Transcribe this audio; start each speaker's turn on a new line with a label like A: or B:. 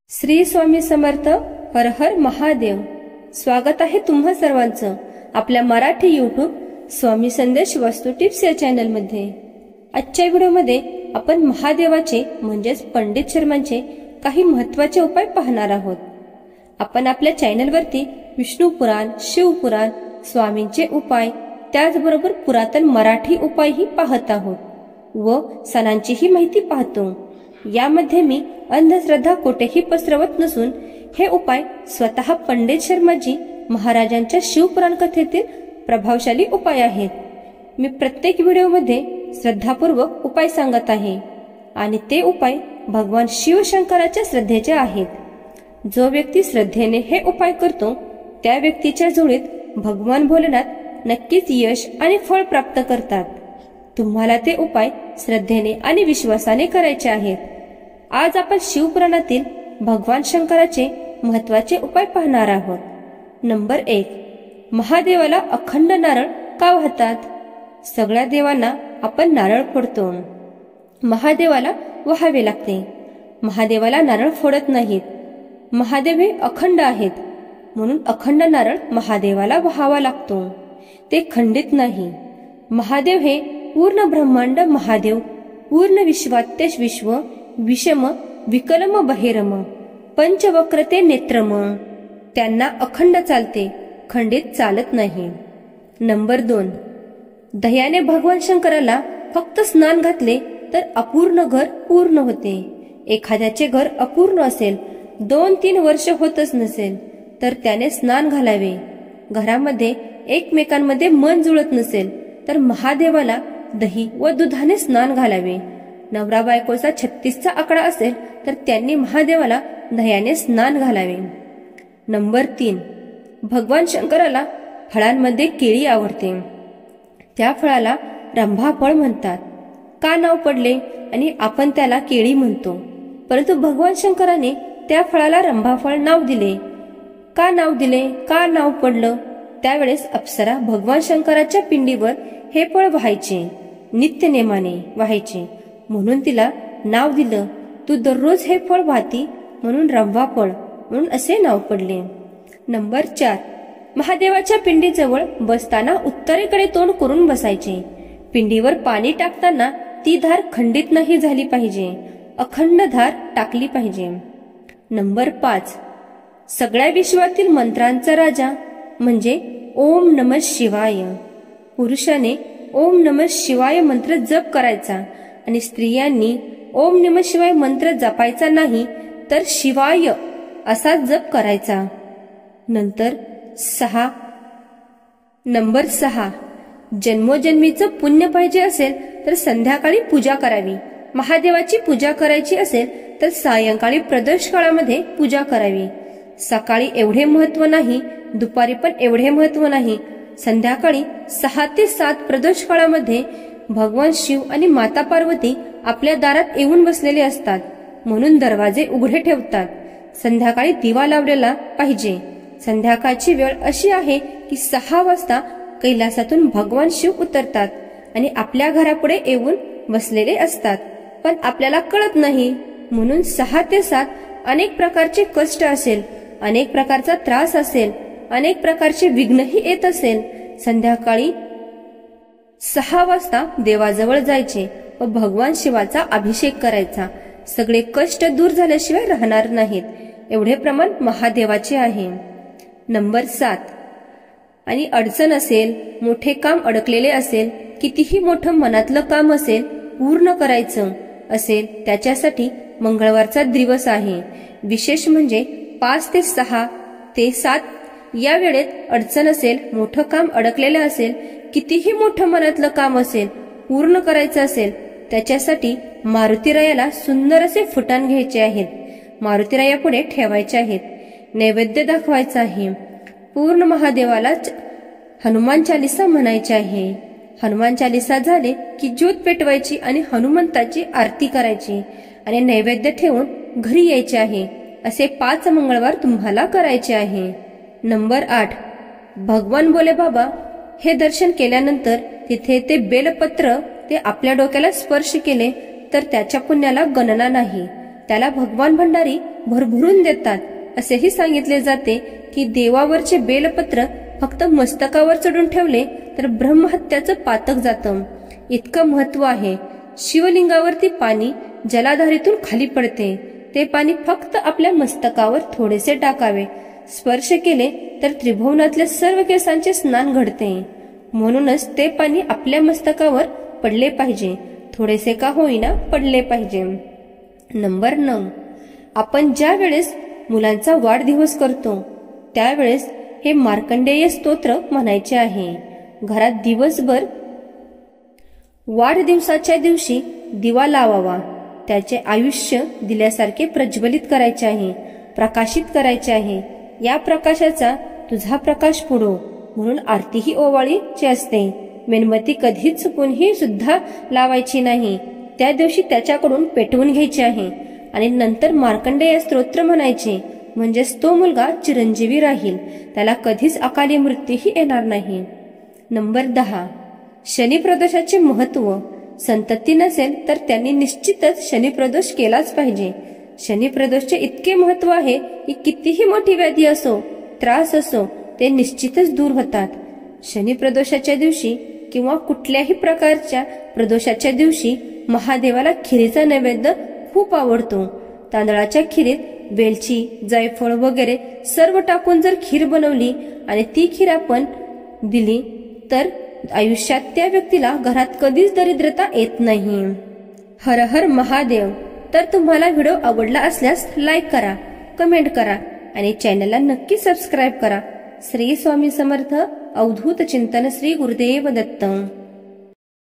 A: श्री स्वामी समर्थ. हर हर महादेव. स्वागत आहे तुम्हा सर्वांचं आपल्या मराठी यूट्यूब स्वामी संदेश वास्तू टिप्स या चॅनल मध्ये. आजच्या व्हिडिओमध्ये आपण महादेवाचे म्हणजेच पंडित शर्मांचे काही महत्त्वाचे उपाय पाहणार आहोत. आपण आपल्या चॅनलवरती विष्णू पुराण, शिव पुराण, स्वामींचे उपाय, त्याचबरोबर पुरातन मराठी उपायही पाहत आहोत व सणांचीही माहिती पाहतो. यामध्ये मी अंधश्रद्धा कोठेही पसरवत नसून हे उपाय स्वतः पंडित शर्माजी महाराजांच्या शिवपुराण कथेतील प्रभावशाली उपाय आहेत. मी प्रत्येक व्हिडिओमध्ये श्रद्धापूर्वक उपाय सांगत आहे आणि ते उपाय भगवान शिवशंकराच्या श्रद्धेचे आहेत. जो व्यक्ती श्रद्धेने हे उपाय करतो त्या व्यक्तीच्या जोडीत भगवान भोलेनाथ नक्कीच यश आणि फळ प्राप्त करतात. तुम्हाला ते उपाय श्रद्धेने आणि विश्वासाने करायचे आहेत. आज आपण शिवपुराणातील भगवान शंकराचे महत्त्वाचे उपाय पाहणार आहोत. नंबर 1. महादेवाला अखंड नारळ का वाहतात? सगळ्या देवांना आपण नारळ फोडतो. महादेवाला वाहावे लागते. महादेवाला नारळ फोडत नाहीत. महादेव हे अखंड आहेत म्हणून अखंड नारळ महादेवाला वाहावा लागतो. ते खंडित नाही. महादेव हे पूर्ण ब्रह्मांड महादेव, पूर्ण विश्वात्य विश्व, विषम विकलम बहिरम, पंचवक्रते नेत्रम. त्यांना अखंड चालते, खंडित चालत नाही. नंबर 2. दह्याने भगवान शंकराला फक्त स्नान घातले तर अपूर्ण घर पूर्ण होते. एखाद्याचे घर अपूर्ण असेल, 2-3 वर्ष होतच नसेल तर त्याने स्नान घालावे. घरामध्ये एकमेकांमध्ये मन जुळत नसेल तर महादेवाला दही व दुधाने स्नान घालावे. नवरा बायकोचा 36चा आकडा असेल तर त्यांनी महादेवाला दह्याने स्नान घालावे. नंबर 3. भगवान शंकराला फळांमध्ये केळी आवडते. त्या फळाला रंभाफळ म्हणतात. का नाव पडले आणि आपण त्याला केळी म्हणतो, परंतु भगवान शंकराने त्या फळाला रंभाफळ नाव दिले. का नाव दिले, का नाव पडलं? त्यावेळेस अप्सरा भगवान शंकराच्या पिंडीवर हे फळ व्हायचे, नित्यनेमाने व्हायचे म्हणून तिला नाव दिलं. तू दररोज हे फळ वाहती म्हणून रंभाफळ म्हणून असे नाव पडले. नंबर 4. महादेवाच्या पिंडीजवळ बसताना उत्तरेकडे तोंड करून बसायचे. पिंडीवर पाणी टाकताना ती धार खंडित नाही झाली पाहिजे, अखंड धार टाकली पाहिजे. नंबर 5. सगळ्या विश्वातील मंत्रांचा राजा म्हणजे ओम नमः शिवाय. पुरुषाने ओम नमः शिवाय मंत्र जप करायचा आणि स्त्रियांनी ओम नमः शिवाय मंत्र जपायचा नाही तर शिवाय असा जप करायचा. नंबर 6. जन्मोजन्मीचं पुण्य पाहिजे असेल तर संध्याकाळी पूजा करावी. महादेवाची पूजा करायची असेल तर सायंकाळी प्रदोष काळामध्ये पूजा करावी. सकाळी एवढे महत्व नाही, दुपारी पण एवढे महत्व नाही. संध्याकाळी 6 ते 7 प्रदोष काळामध्ये भगवान शिव आणि माता पार्वती आपल्या दारात येऊन बसलेले असतात म्हणून दरवाजे उघडे ठेवतात. संध्याकाळी दिवा लावलेला पाहिजे. संध्याकाळची वेळ अशी आहे की 6 वाजता कैलासातून भगवान शिव उतरतात आणि आपल्या घरापुढे येऊन बसलेले असतात, पण आपल्याला कळत नाही. म्हणून 6 ते 7 अनेक प्रकारचे कष्ट असेल, अनेक प्रकारचा त्रास असेल, अनेक प्रकारचे विघ्नही येत असेल. संध्याकाळी 6 वाजता देवाजवळ जायचे व भगवान शिवाचा अभिषेक करायचा. सगळे कष्ट दूर झाल्याशिवाय राहणार नाहीत, एवढे प्रमाण महादेवाचे आहे. नंबर 7. आणि अडचण असेल, मोठे काम अडकलेले असेल, कितीही मोठं मनातलं काम असेल, पूर्ण करायचं असेल, त्याच्यासाठी मंगळवारचा दिवस आहे. विशेष म्हणजे 5 ते 6 ते 7 या वेळेत अडचण असेल, मोठं काम अडकलेलं असेल, कितीही मोठं मनातलं काम असेल, पूर्ण करायचं असेल, त्याच्यासाठी मारुतीरायाला सुंदर असे फुटाण घ्यायचे आहेत. मारुतीरायापुढे ठेवायचे आहेत. नैवेद्य दाखवायचा आहे. पूर्ण महादेवाला हनुमान चालीसा म्हणायची आहे. हनुमान चालीसा झाले की ज्योत पेटवायची आणि हनुमंताची आरती करायची आणि नैवेद्य ठेवून घरी यायचे आहे. असे 5 मंगळवार तुम्हाला करायचे आहे. नंबर 8. भगवान भोले बाबा हे दर्शन केल्यानंतर तिथे ते बेलपत्र ते आपल्या डोक्याला स्पर्श केले तर त्याच्या पुण्याला गणना नाही. त्याला भगवान भंडारी भरभरून देतात. असेही सांगितले जाते की देवावरचे बेलपत्र फक्त मस्तकावर चढून ठेवले तर ब्रह्महत्याचं पातक जातं. इतकं महत्व आहे. शिवलिंगावरती पाणी जलाधारीतून खाली पडते. ते पाणी फक्त आपल्या मस्तकावर थोडेसे टाकावे. स्पर्श केले तर त्रिभुवनातल्या सर्व केसांचे स्नान घडते. म्हणूनच ते पाणी आपल्या मस्तकावर पडले पाहिजे. थोडेसे का होईना पडले पाहिजे. नंबर 9, आपण ज्या वेळेस मुलांचा वाढदिवस करतो त्यावेळेस हे मार्कंडेय स्तोत्र म्हणायचे आहे. घरात दिवसभर वाढदिवसाच्या दिवशी दिवा लावावा. त्याचे आयुष्य दिल्यासारखे प्रज्वलित करायचे आहे, प्रकाशित करायचे आहे. या प्रकाशाचा तुझा प्रकाश पडो म्हणून आरतीही ओवाळीची असते. मेणबत्ती कधीच चुकूनही सुद्धा लावायची नाही. त्या दिवशी त्याच्याकडून पेटवून घ्यायची आहे आणि नंतर मार्कंडेय स्तोत्र म्हणायचे. म्हणजेच तो मुलगा चिरंजीवी राहील. त्याला कधीच अकाली मृत्यूही येणार नाही. नंबर 10, शनिप्रदोषाचे महत्व. संतती नसेल तर त्यांनी निश्चितच शनिप्रदोष केलाच पाहिजे. शनिप्रदोषचे इतके महत्व आहे की कितीही मोठी व्याधी असो, त्रास असो, ते निश्चितच दूर होतात. शनिप्रदोषाच्या दिवशी किंवा कुठल्याही प्रकारच्या प्रदोषाच्या दिवशी महादेवाला खिरीचा नैवेद्य खूप आवडतो. तांदळाच्या खिरीत वेलची, जायफळ वगैरे सर्व टाकून जर खीर बनवली आणि ती खीर आपण दिली तर आयुष्यात त्या व्यक्तीला घरात कधीच दरिद्रता येत नाही. हर हर महादेव. तर तुम्हाला व्हिडिओ आवडला असल्यास लाईक करा, कमेंट करा आणि चॅनलला नक्की सबस्क्राईब करा. श्री स्वामी समर्थ. अवधूत चिंतन. श्री गुरुदेव दत्त.